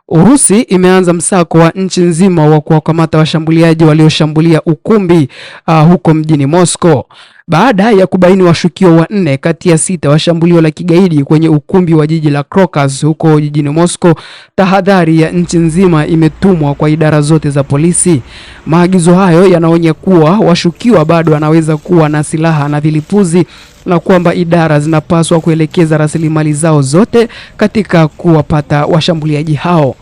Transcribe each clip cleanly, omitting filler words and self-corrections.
Urusi imeanza msako wa nchi nzima wa kuwakamata washambuliaji walioshambulia ukumbi huko mjini Moscow baada ya kubaini washukiwa wanne kati ya 6 wa shambulio la kigaidi kwenye ukumbi wa jiji la Crocus huko jijini Moscow. Tahadhari ya nchi nzima imetumwa kwa idara zote za polisi. Maagizo hayo yanaonya kuwa washukiwa bado wanaweza kuwa na silaha na vilipuzi na kwamba idara zinapaswa kuelekeza rasilimali zao zote katika kuwapata washambuliaji hao.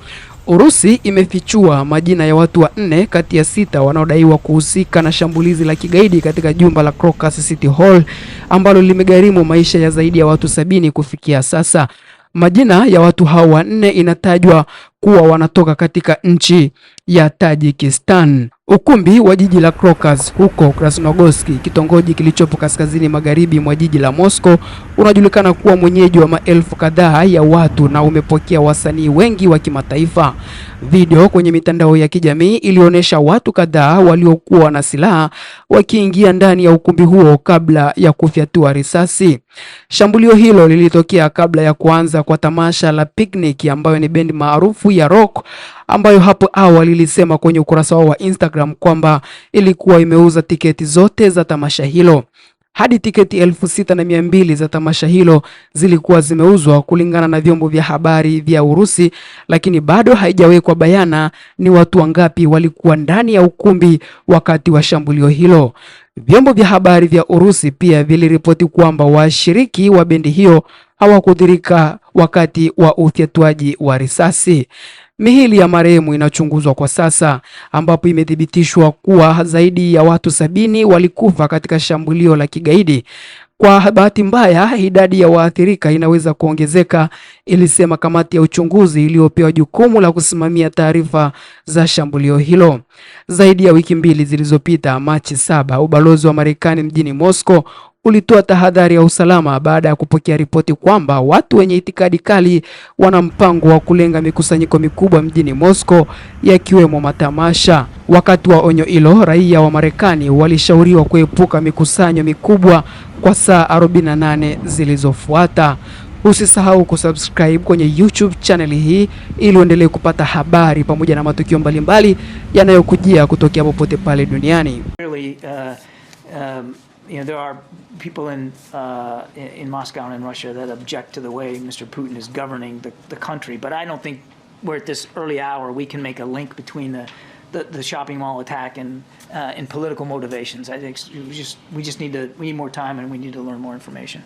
Urusi imefichua majina ya watu 4 kati ya 6 wanaodaiwa kuhusika na shambulizi la kigaidi katika jumba la Crocus City Hall ambalo limegharimu maisha ya zaidi ya watu 70 kufikia sasa. Majina ya watu hao 4 inatajwa kuwa wanatoka katika nchi ya Tajikistan. Ukumbi wa jiji la Crocus huko Krasnogorski, kitongoji kilichopo kaskazini magharibi mwa jiji la Moscow, unajulikana kuwa mwenyeji wa maelfu kadhaa ya watu na umepokea wasanii wengi wa kimataifa. Video kwenye mitandao ya kijamii ilionyesha watu kadhaa waliokuwa na silaha wakiingia ndani ya ukumbi huo kabla ya kufyatua risasi. Shambulio hilo lilitokea kabla ya kuanza kwa tamasha la Picnic ambayo ni bendi maarufu ya rock ambayo hapo awali ilisema kwenye ukurasa wao wa Instagram kwamba ilikuwa imeuza tiketi zote za tamasha hilo. Hadi tiketi 6,200 za tamasha hilo zilikuwa zimeuzwa kulingana na vyombo vya habari vya Urusi, lakini bado haijawekwa bayana ni watu wangapi walikuwa ndani ya ukumbi wakati wa shambulio hilo. Vyombo vya habari vya Urusi pia viliripoti kwamba washiriki wa bendi hiyo hawakudhurika wakati wa ufyatuaji wa risasi. Mihili ya marehemu inachunguzwa kwa sasa, ambapo imethibitishwa kuwa zaidi ya watu 70 walikufa katika shambulio la kigaidi. Kwa bahati mbaya, idadi ya waathirika inaweza kuongezeka, ilisema kamati ya uchunguzi iliyopewa jukumu la kusimamia taarifa za shambulio hilo. Zaidi ya wiki 2 zilizopita, Machi 7, ubalozi wa Marekani mjini Moscow ulitoa tahadhari ya usalama baada ya kupokea ripoti kwamba watu wenye itikadi kali wana mpango wa kulenga mikusanyiko mikubwa mjini Moscow, yakiwemo matamasha. Wakati wa onyo hilo, raia wa Marekani walishauriwa kuepuka mikusanyo mikubwa kwa saa 48 zilizofuata. Usisahau kusubscribe kwenye YouTube channel hii ili uendelee kupata habari pamoja na matukio mbalimbali yanayokujia kutokea popote pale duniani. You know, there are people in Moscow and in Russia that object to the way Mr. Putin is governing the country, but I don't think we're at this early hour we can make a link between the shopping mall attack and political motivations. I think we need more time and we need to learn more information.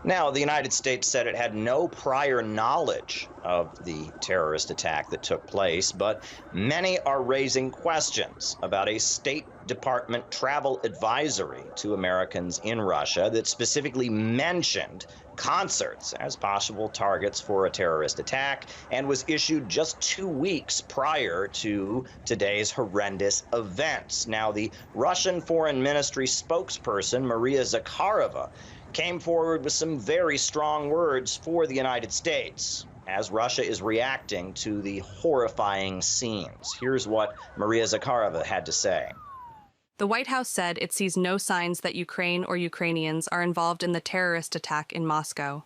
Now, the United States said it had no prior knowledge of the terrorist attack that took place, but many are raising questions about a State Department travel advisory to Americans in Russia that specifically mentioned concerts as possible targets for a terrorist attack and was issued just 2 weeks prior to today's horrendous events. Now, the Russian Foreign Ministry spokesperson, Maria Zakharova, came forward with some very strong words for the United States as Russia is reacting to the horrifying scenes. Here's what Maria Zakharova had to say. The White House said it sees no signs that Ukraine or Ukrainians are involved in the terrorist attack in Moscow.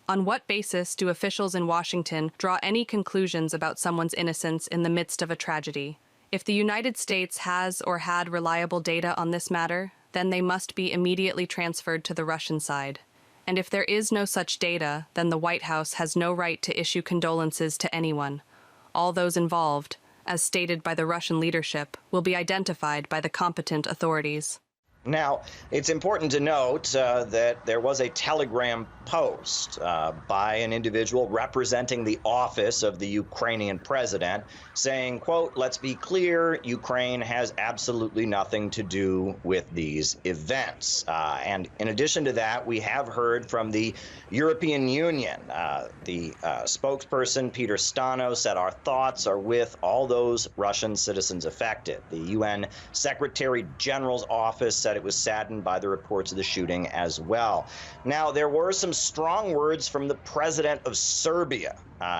On what basis do officials in Washington draw any conclusions about someone's innocence in the midst of a tragedy? If the United States has or had reliable data on this matter, then they must be immediately transferred to the Russian side. And if there is no such data, then the White House has no right to issue condolences to anyone. All those involved, as stated by the Russian leadership, will be identified by the competent authorities. Now, it's important to note that there was a Telegram post by an individual representing the office of the Ukrainian president saying, quote, "Let's be clear, Ukraine has absolutely nothing to do with these events." And in addition to that, we have heard from the European Union. The spokesperson, Peter Stano, said our thoughts are with all those Russian citizens affected. The UN Secretary General's office said it was saddened by the reports of the shooting as well. Now, there were some strong words from the president of Serbia.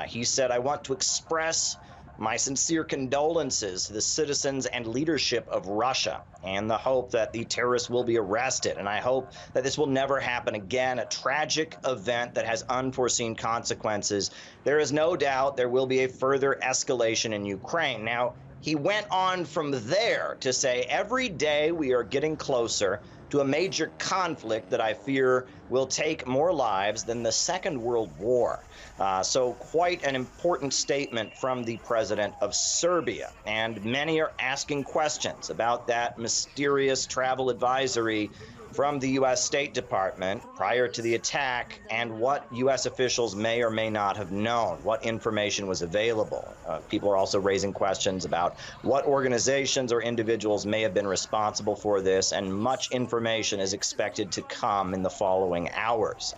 He said, "I want to express my sincere condolences to the citizens and leadership of Russia and the hope that the terrorists will be arrested. And I hope that this will never happen again, a tragic event that has unforeseen consequences. There is no doubt there will be a further escalation in Ukraine." Now, he went on from there to say, "Every day we are getting closer to a major conflict that I fear will take more lives than the Second World War." So quite an important statement from the president of Serbia. And many are asking questions about that mysterious travel advisory from the U.S. State Department prior to the attack and what U.S. officials may or may not have known, what information was available. People are also raising questions about what organizations or individuals may have been responsible for this, and much information is expected to come in the following hours.